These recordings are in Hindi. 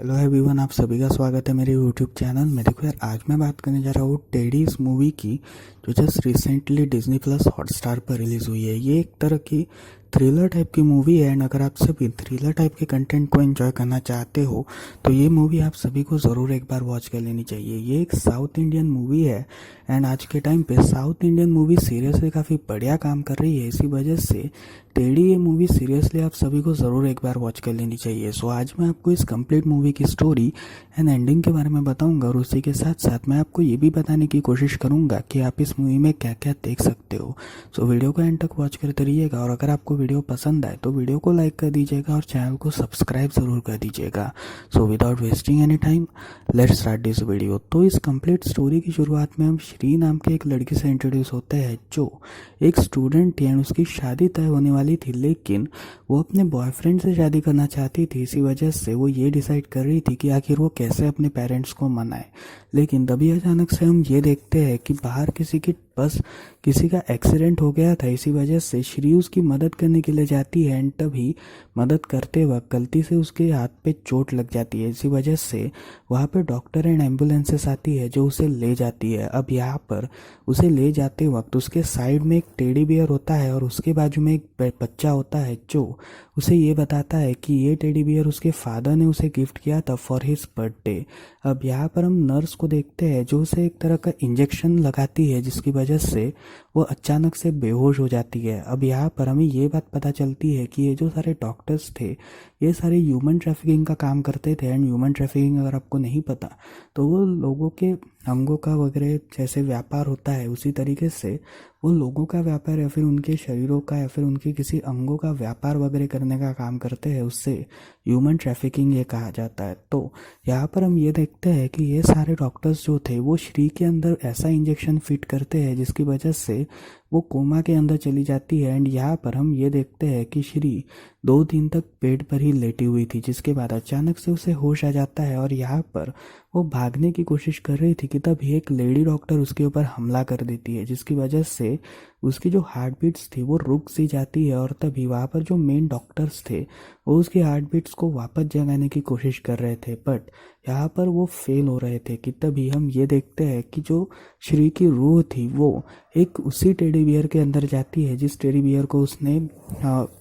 हेलो एवरीवन, आप सभी का स्वागत है मेरे यूट्यूब चैनल में। देखो यार, आज मैं बात करने जा रहा हूँ टेडी इस मूवी की, जो just recently Disney plus Hotstar पर रिलीज़ हुई है। ये एक तरह की थ्रिलर टाइप की मूवी है एंड अगर आप सभी थ्रिलर टाइप के कंटेंट को एंजॉय करना चाहते हो तो ये मूवी आप सभी को ज़रूर एक बार वॉच कर लेनी चाहिए। ये एक साउथ इंडियन मूवी है एंड आज के टाइम पे साउथ इंडियन मूवी सीरियसली काफ़ी बढ़िया काम कर रही है। इसी वजह से टेडी ये मूवी सीरियसली आप सभी को ज़रूर एक बार वॉच कर लेनी चाहिए। सो आज मैं आपको इस कंप्लीट मूवी की स्टोरी एंड एंडिंग के बारे में बताऊंगा और उसी के साथ साथ मैं आपको ये भी बताने की कोशिश करूंगा कि आप इस मूवी में क्या क्या देख सकते हो। सो वीडियो को एंड तक वॉच करते रहिएगा और अगर आपको वीडियो पसंद आए तो वीडियो को लाइक कर दीजिएगा और चैनल को सब्सक्राइब ज़रूर कर दीजिएगा। So without wasting any time let's start this video. तो इस कंप्लीट स्टोरी की शुरुआत में हम श्री नाम के एक लड़की से इंट्रोड्यूस होते हैं जो एक स्टूडेंट थी एंड उसकी शादी तय होने वाली थी, लेकिन वो अपने बॉयफ्रेंड से शादी करना चाहती थी। इसी वजह से वो ये डिसाइड कर रही थी कि आखिर वो कैसे अपने पेरेंट्स को मनाए। लेकिन तभी अचानक से हम ये देखते हैं कि बाहर किसी का एक्सीडेंट हो गया था। इसी वजह से श्री उसकी मदद करने के लिए जाती है एंड तभी मदद करते वक्त गलती से उसके हाथ पे चोट लग जाती है। इसी वजह से वहाँ पे डॉक्टर एंड एम्बुलेंसेस आती है जो उसे ले जाती है। अब यहाँ पर उसे ले जाते वक्त उसके साइड में एक टेडी बियर होता है और उसके बाजू में एक बच्चा होता है जो उसे ये बताता है कि ये टेडी बियर उसके फादर ने उसे गिफ्ट किया था फॉर हिज बर्थडे। अब यहाँ पर हम नर्स को देखते हैं जो उसे एक तरह का इंजेक्शन लगाती है जिसकी वजह से वो अचानक से बेहोश हो जाती है। अब यहाँ पर हमें ये बात पता चलती है कि ये जो सारे डॉक्टर्स थे ये सारे ह्यूमन ट्रैफिकिंग का काम करते थे एंड ह्यूमन ट्रैफिकिंग अगर आपको नहीं पता तो वो लोगों के अंगों का वगैरह जैसे व्यापार होता है उसी तरीके से वो लोगों का व्यापार या फिर उनके शरीरों का या फिर उनके किसी अंगों का व्यापार वगैरह करने का काम करते हैं। उससे ह्यूमन ट्रैफिकिंग ये कहा जाता है। तो यहाँ पर हम ये देखते हैं कि ये सारे डॉक्टर्स जो थे वो श्री के अंदर ऐसा इंजेक्शन फिट करते हैं जिसकी वजह से वो कोमा के अंदर चली जाती है एंड यहाँ पर हम ये देखते हैं कि श्री 2 दिन तक बेड पर ही लेटी हुई थी, जिसके बाद अचानक से उसे होश आ जाता है और यहाँ पर वो भागने की कोशिश कर रही थी कि तभी एक लेडी डॉक्टर उसके ऊपर हमला कर देती है जिसकी वजह से उसकी जो हार्ट बीट्स थी वो रुक सी जाती है और तभी वहाँ पर जो मेन डॉक्टर्स थे वो उसकी हार्ट बीट्स को वापस जगाने की कोशिश कर रहे थे बट यहाँ पर वो फेल हो रहे थे कि तभी हम ये देखते हैं कि जो श्री की रूह थी वो एक उसी टेडी बियर के अंदर जाती है जिस टेडी बियर को उसने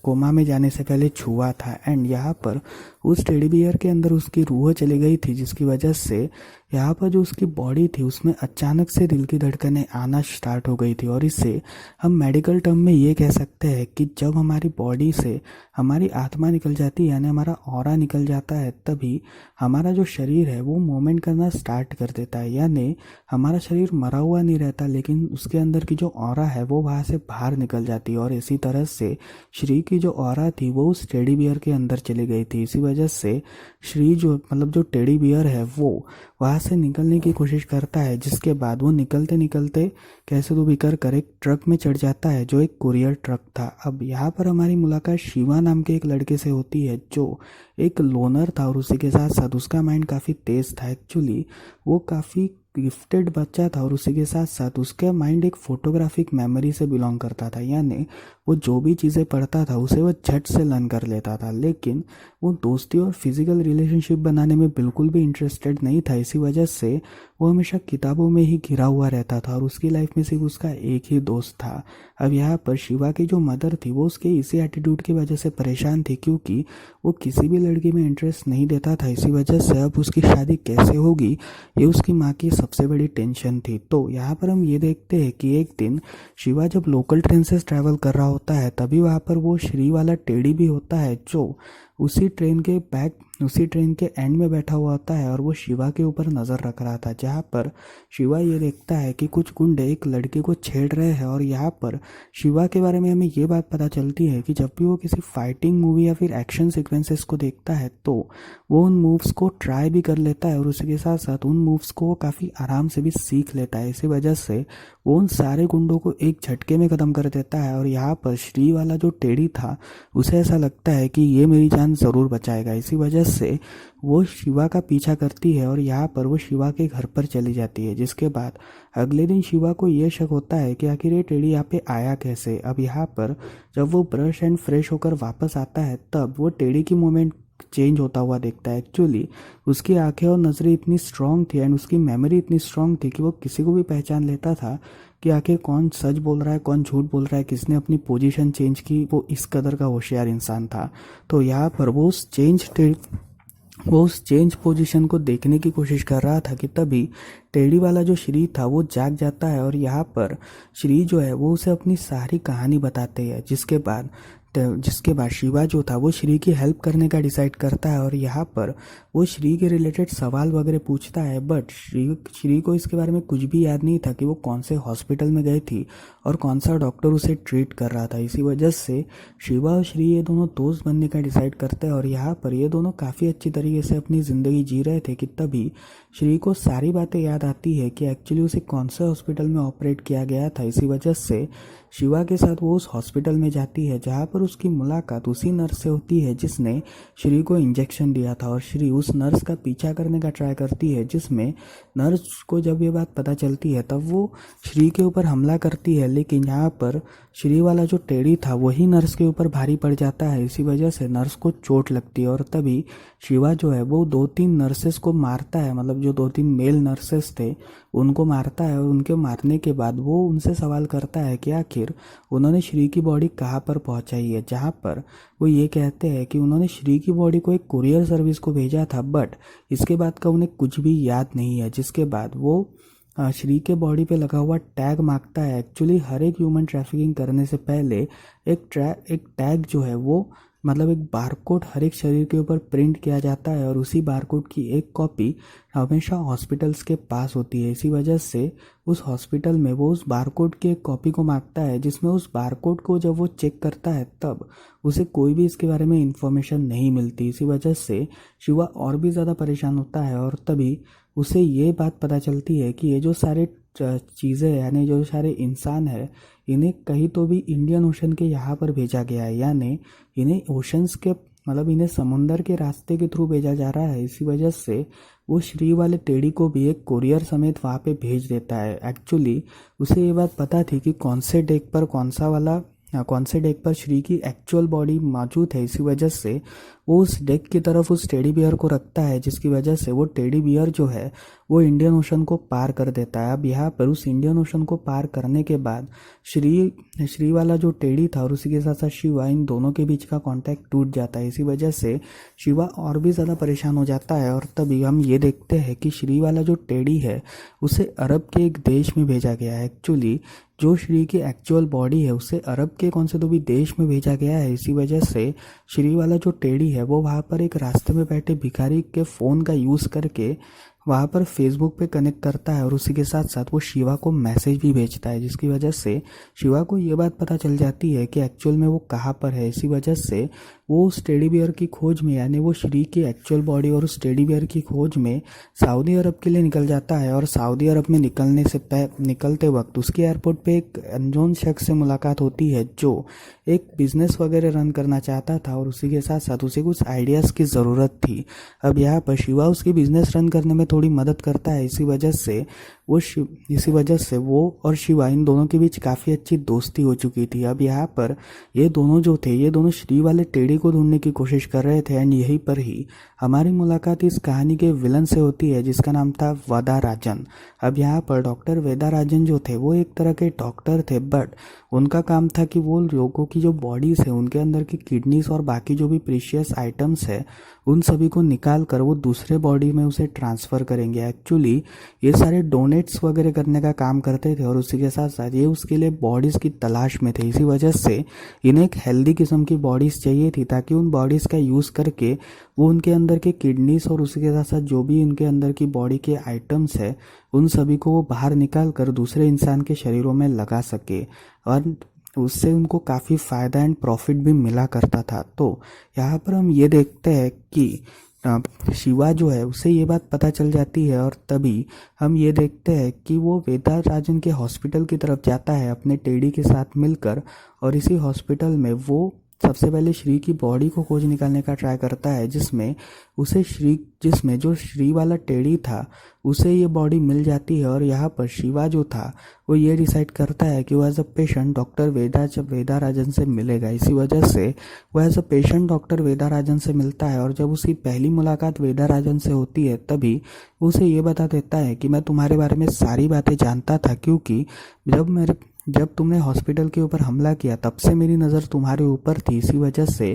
कोमा में जाने से पहले छुआ था एंड यहाँ पर उस टेडी बियर के अंदर उसकी रूह चली गई थी जिसकी वजह से यहाँ पर जो उसकी बॉडी थी उसमें अचानक से दिल की धड़कनें आना स्टार्ट हो गई थी। और इससे हम मेडिकल टर्म में ये कह सकते हैं कि जब हमारी बॉडी से हमारी आत्मा निकल जाती है यानी हमारा ऑरा निकल जाता है तभी हमारा जो शरीर है वो मूवमेंट करना स्टार्ट कर देता है। यानी हमारा शरीर मरा हुआ नहीं रहता लेकिन उसके अंदर की जो ऑरा है वो वहाँ से बाहर निकल जाती है। और इसी तरह से श्री की जो ऑरा थी वो उस टेडी बियर के अंदर चली गई थी। इसी वजह से श्री जो टेडी बियर है वो वहाँ से निकलने की कोशिश करता है, जिसके बाद वो निकलते निकलते कैसे तो भी कर एक ट्रक में चढ़ जाता है जो एक कुरियर ट्रक था। अब यहाँ पर हमारी मुलाकात शिवा नाम के एक लड़के से होती है जो एक लोनर था और उसी के साथ साथ उसका माइंड काफ़ी तेज था। एक्चुअली वो काफ़ी गिफ्टेड बच्चा था और उसी के साथ साथ उसका माइंड एक फोटोग्राफिक मेमोरी से बिलोंग करता था। यानी वो जो भी चीज़ें पढ़ता था उसे वो झट से लर्न कर लेता था, लेकिन वो दोस्ती और फिजिकल रिलेशनशिप बनाने में बिल्कुल भी इंटरेस्टेड नहीं था। इसी वजह से वो हमेशा किताबों में ही घिरा हुआ रहता था और उसकी लाइफ में सिर्फ उसका एक ही दोस्त था। अब यहाँ पर शिवा की जो मदर थी वो उसके इसी एटीट्यूड की वजह से परेशान थी क्योंकि वो किसी भी लड़की में इंटरेस्ट नहीं देता था। इसी वजह से अब उसकी शादी कैसे होगी ये उसकी माँ की सबसे बड़ी टेंशन थी। तो यहाँ पर हम ये देखते हैं कि एक दिन शिवा जब लोकल ट्रेन से ट्रैवल कर रहा होता है तभी वहाँ पर वो श्री वाला टेडी भी होता है जो उसी ट्रेन के एंड में बैठा हुआ होता है और वो शिवा के ऊपर नज़र रख रहा था, जहाँ पर शिवा ये देखता है कि कुछ गुंडे एक लड़के को छेड़ रहे हैं। और यहाँ पर शिवा के बारे में हमें ये बात पता चलती है कि जब भी वो किसी फाइटिंग मूवी या फिर एक्शन सीक्वेंसेस को देखता है तो वो उन मूव्स को ट्राई भी कर लेता है और उसी के साथ साथ उन मूव्स को वो काफ़ी आराम से भी सीख लेता है। इसी वजह से वो उन सारे गुंडों को एक झटके में ख़त्म कर देता है और यहाँ पर श्री वाला जो टेडी था उसे ऐसा लगता है कि ये मेरी जान ज़रूर बचाएगा। इसी वजह से वो शिवा का पीछा करती है और यहाँ पर वो शिवा के घर पर चली जाती है, जिसके बाद अगले दिन शिवा को ये शक होता है कि आखिर ये टेडी यहाँ पे आया कैसे। अब यहाँ पर जब वो ब्रश एंड फ्रेश होकर वापस आता है तब वो टेडी की मूवमेंट चेंज होता हुआ देखता है। एक्चुअली उसकी आंखें और नज़रें इतनी स्ट्रांग थी एंड उसकी मेमोरी इतनी स्ट्रांग थी कि वो किसी को भी पहचान लेता था कि आखिर कौन सच बोल रहा है, कौन झूठ बोल रहा है, किसने अपनी पोजीशन चेंज की। वो इस कदर का होशियार इंसान था। तो यहाँ पर वो उस चेंज पोजीशन को देखने की कोशिश कर रहा था कि तभी टेडी वाला जो श्री था वो जाग जाता है और यहाँ पर श्री जो है वो उसे अपनी सारी कहानी बताते हैं, जिसके बाद शिवा जो था वो श्री की हेल्प करने का डिसाइड करता है और यहाँ पर वो श्री के रिलेटेड सवाल वगैरह पूछता है। बट श्री को इसके बारे में कुछ भी याद नहीं था कि वो कौन से हॉस्पिटल में गई थी और कौन सा डॉक्टर उसे ट्रीट कर रहा था। इसी वजह से शिवा और श्री ये दोनों दोस्त बनने का डिसाइड करते हैं और यहाँ पर ये दोनों काफ़ी अच्छी तरीके से अपनी ज़िंदगी जी रहे थे कि तभी श्री को सारी बातें याद आती है कि एक्चुअली उसे कौन से हॉस्पिटल में ऑपरेट किया गया था। इसी वजह से शिवा के साथ वो उस हॉस्पिटल में जाती है जहाँ पर उसकी मुलाकात उसी नर्स से होती है जिसने श्री को इंजेक्शन दिया था और श्री उस नर्स का पीछा करने का ट्राई करती है, जिसमें नर्स को जब ये बात पता चलती है तब वो श्री के ऊपर हमला करती है। लेकिन यहाँ पर श्री वाला जो टेडी था वही नर्स के ऊपर भारी पड़ जाता है। इसी वजह से नर्स को चोट लगती है और तभी शिवा जो है वो 2-3 नर्सेस को मारता है, मतलब जो 2-3 मेल नर्सेस थे उनको मारता है। और उनके मारने के बाद वो उनसे सवाल करता है कि आखिर उन्होंने श्री की बॉडी कहाँ पर पहुँचाई है, जहाँ पर वो ये कहते हैं कि उन्होंने श्री की बॉडी को एक कुरियर सर्विस को भेजा था। बट इसके बाद का उन्हें कुछ भी याद नहीं है। जिसके बाद वो श्री के बॉडी पे लगा हुआ टैग मांगता है। एक्चुअली हर एक ह्यूमन ट्रैफिकिंग करने से पहले एक टैग जो है वो मतलब एक बारकोड हर एक शरीर के ऊपर प्रिंट किया जाता है और उसी बारकोड की एक कॉपी हमेशा हॉस्पिटल्स के पास होती है। इसी वजह से उस हॉस्पिटल में वो उस बारकोड की एक कॉपी को मांगता है, जिसमें उस बारकोड को जब वो चेक करता है तब उसे कोई भी इसके बारे में इंफॉर्मेशन नहीं मिलती। इसी वजह से शिवा और भी ज़्यादा परेशान होता है और तभी उसे ये बात पता चलती है कि ये जो सारे चीज़ें यानी जो सारे इंसान है इन्हें कहीं तो भी इंडियन ओशन के यहाँ पर भेजा गया है, यानी इन्हें ओशंस के मतलब इन्हें समुंदर के रास्ते के थ्रू भेजा जा रहा है। इसी वजह से वो श्री वाले टेडी को भी एक कोरियर समेत वहाँ पे भेज देता है। एक्चुअली उसे ये बात पता थी कि कौन से डेक पर श्री की एक्चुअल बॉडी मौजूद है। इसी वजह से वो उस डेक की तरफ उस टेडी बियर को रखता है, जिसकी वजह से वो टेडी बियर जो है वो इंडियन ओशन को पार कर देता है। अब यहाँ पर उस इंडियन ओशन को पार करने के बाद श्री वाला जो टेडी था और उसी के साथ साथ शिवा, इन दोनों के बीच का कांटेक्ट टूट जाता है। इसी वजह से शिवा और भी ज़्यादा परेशान हो जाता है और तभी हम ये देखते हैं कि श्री वाला जो टेडी है उसे अरब के एक देश में भेजा गया है। एक्चुअली जो श्री की एक्चुअल बॉडी है उसे अरब के कौन से तो भी देश में भेजा गया है। इसी वजह से श्री वाला जो टेडी है वो वहाँ पर एक रास्ते में बैठे भिखारी के फ़ोन का यूज़ करके वहाँ पर फेसबुक पे कनेक्ट करता है और उसी के साथ साथ वो शिवा को मैसेज भी भेजता है, जिसकी वजह से शिवा को ये बात पता चल जाती है कि एक्चुअल में वो कहाँ पर है। इसी वजह से वो उस टेडी बियर की खोज में यानी वो श्री की एक्चुअल बॉडी और उस टेडी बियर की खोज में सऊदी अरब के लिए निकल जाता है। और सऊदी अरब में निकलते वक्त उसकी एयरपोर्ट पे एक अनजान शख्स से मुलाकात होती है जो एक बिजनेस वगैरह रन करना चाहता था और उसी के साथ साथ उसे कुछ आइडियाज़ की ज़रूरत थी। अब यहाँ पर शिवा उसकी बिजनेस रन करने में थोड़ी मदद करता है। इसी वजह से वो और शिवा इन दोनों के बीच काफ़ी अच्छी दोस्ती हो चुकी थी। अब यहाँ पर ये दोनों श्री वाले टेडी को ढूंढने की कोशिश कर रहे थे एंड यहीं पर ही हमारी मुलाकात इस कहानी के विलन से होती है जिसका नाम था वेदा राजन। अब यहाँ पर डॉक्टर वेदा राजन जो थे वो एक तरह के डॉक्टर थे, बट उनका काम था कि वो लोगों की जो बॉडीज़ है उनके अंदर की किडनीज और बाकी जो भी प्रीशियस आइटम्स है उन सभी को निकाल कर वो दूसरे बॉडी में उसे ट्रांसफ़र करेंगे। एक्चुअली ये सारे डोनेट्स वगैरह करने का काम करते थे और उसी के साथ साथ ये उसके लिए बॉडीज़ की तलाश में थे। इसी वजह से इन्हें एक हेल्दी किस्म की बॉडीज़ चाहिए थी ताकि उन बॉडीज़ का यूज़ करके वो उनके अंदर के किडनीज और उसी के साथ साथ जो भी उनके अंदर की बॉडी के आइटम्स है उन सभी को वो बाहर निकाल कर दूसरे इंसान के शरीरों में लगा सके और उससे उनको काफ़ी फ़ायदा एंड प्रॉफिट भी मिला करता था। तो यहाँ पर हम ये देखते हैं कि शिवा जो है उसे ये बात पता चल जाती है और तभी हम ये देखते हैं कि वो वेदा राजन के हॉस्पिटल की तरफ जाता है अपने टेडी के साथ मिलकर और इसी हॉस्पिटल में वो सबसे पहले श्री की बॉडी को खोज निकालने का ट्राई करता है, जिसमें जो श्री वाला टेडी था उसे ये बॉडी मिल जाती है। और यहाँ पर शिवा जो था वो ये डिसाइड करता है कि वो एज अ पेशेंट डॉक्टर वेदाराजन से मिलेगा। इसी वजह से वो एज अ पेशेंट डॉक्टर वेदाराजन से मिलता है। और जब उसकी पहली मुलाकात वेदाराजन से होती है तभी वो उसे ये बता देता है कि मैं तुम्हारे बारे में सारी बातें जानता था, क्योंकि जब तुमने हॉस्पिटल के ऊपर हमला किया तब से मेरी नज़र तुम्हारे ऊपर थी। इसी वजह से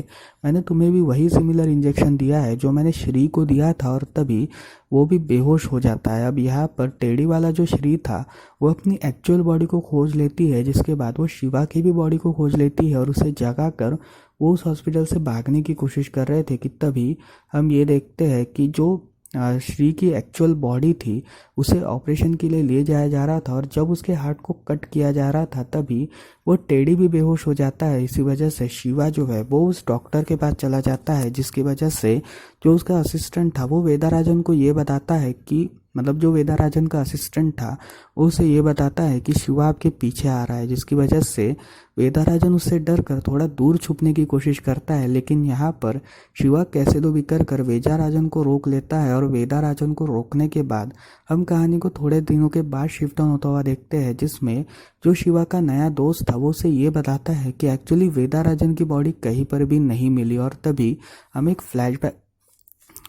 मैंने तुम्हें भी वही सिमिलर इंजेक्शन दिया है जो मैंने श्री को दिया था, और तभी वो भी बेहोश हो जाता है। अब यहाँ पर टेडी वाला जो श्री था वो अपनी एक्चुअल बॉडी को खोज लेती है, जिसके बाद वो शिवा की भी बॉडी को खोज लेती है और उसे जगा कर वो उस हॉस्पिटल से भागने की कोशिश कर रहे थे कि तभी हम ये देखते हैं कि जो श्री की एक्चुअल बॉडी थी उसे ऑपरेशन के लिए ले जाया जा रहा था, और जब उसके हार्ट को कट किया जा रहा था तभी वो टेडी भी बेहोश हो जाता है। इसी वजह से शिवा जो है वो उस डॉक्टर के पास चला जाता है, जिसकी वजह से जो उसका असिस्टेंट था वो वेदाराजन को ये बताता है कि जो वेदाराजन का असिस्टेंट था वो उसे ये बताता है कि शिवा आपके पीछे आ रहा है, जिसकी वजह से वेदाराजन उससे डर कर थोड़ा दूर छुपने की कोशिश करता है। लेकिन यहाँ पर शिवा कैसे तो भी कर वेदाराजन को रोक लेता है, और वेदाराजन को रोकने के बाद हम कहानी को थोड़े दिनों के बाद शिफ्ट ऑन होता हुआ देखते हैं, जिसमें जो शिवा का नया दोस्त था वो उसे ये बताता है कि एक्चुअली वेदाराजन की बॉडी कहीं पर भी नहीं मिली। और तभी हम एक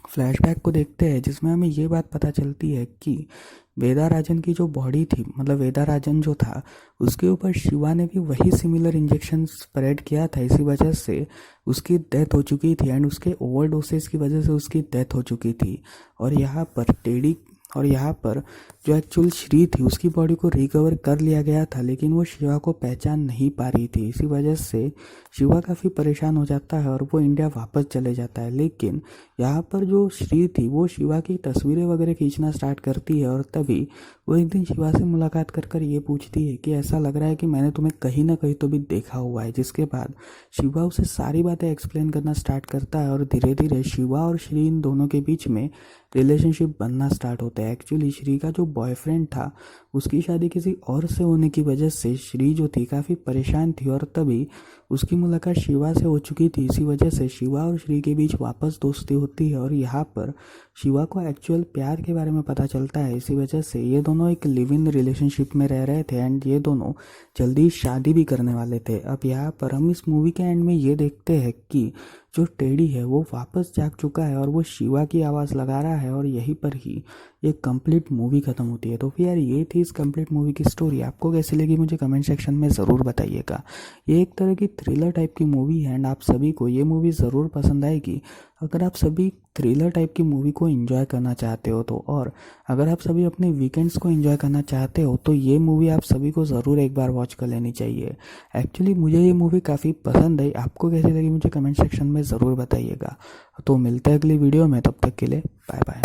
फ्लैशबैक को देखते हैं, जिसमें हमें ये बात पता चलती है कि वेदाराजन की जो बॉडी थी, वेदाराजन जो था उसके ऊपर शिवा ने भी वही सिमिलर इंजेक्शन स्प्रेड किया था। इसी वजह से उसकी डेथ हो चुकी थी, एंड उसके ओवरडोसेस की वजह से उसकी डेथ हो चुकी थी। और यहाँ पर जो एक्चुअल श्री थी उसकी बॉडी को रिकवर कर लिया गया था, लेकिन वो शिवा को पहचान नहीं पा रही थी। इसी वजह से शिवा काफ़ी परेशान हो जाता है और वो इंडिया वापस चले जाता है। लेकिन यहाँ पर जो श्री थी वो शिवा की तस्वीरें वगैरह खींचना स्टार्ट करती है, और तभी वो एक दिन शिवा से मुलाकात कर ये पूछती है कि ऐसा लग रहा है कि मैंने तुम्हें कहीं ना कहीं तो भी देखा हुआ है। जिसके बाद शिवा उसे सारी बातें एक्सप्लेन करना स्टार्ट करता है, और धीरे धीरे शिवा और श्री इन दोनों के बीच में रिलेशनशिप बनना स्टार्ट होता है। एक्चुअली श्री का जो बॉयफ्रेंड था उसकी शादी किसी और से होने की वजह से श्री जो थी काफ़ी परेशान थी, और तभी उसकी मुलाकात शिवा से हो चुकी थी। इसी वजह से शिवा और श्री के बीच वापस दोस्ती होती है, और यहाँ पर शिवा को एक्चुअल प्यार के बारे में पता चलता है। इसी वजह से ये दोनों एक लिव इन रिलेशनशिप में रह रहे थे, एंड ये दोनों जल्दी शादी भी करने वाले थे। अब यहाँ पर हम इस मूवी के एंड में ये देखते हैं कि जो टेडी है वो वापस जाग चुका है और वो शिवा की आवाज़ लगा रहा है, और यहीं पर ही ये कंप्लीट मूवी ख़त्म होती है। तो फिर यार ये थी इस कंप्लीट मूवी की स्टोरी। आपको कैसी लगी मुझे कमेंट सेक्शन में ज़रूर बताइएगा। ये एक तरह की थ्रिलर टाइप की मूवी है, एंड आप सभी को ये मूवी ज़रूर पसंद आएगी अगर आप सभी थ्रिलर टाइप की मूवी को एंजॉय करना चाहते हो तो। और अगर आप सभी अपने वीकेंड्स को एंजॉय करना चाहते हो तो ये मूवी आप सभी को ज़रूर एक बार वॉच कर लेनी चाहिए। एक्चुअली मुझे ये मूवी काफ़ी पसंद आई। आपको कैसी लगी मुझे कमेंट सेक्शन में ज़रूर बताइएगा। तो मिलते हैं अगली वीडियो में, तब तक के लिए बाय बाय।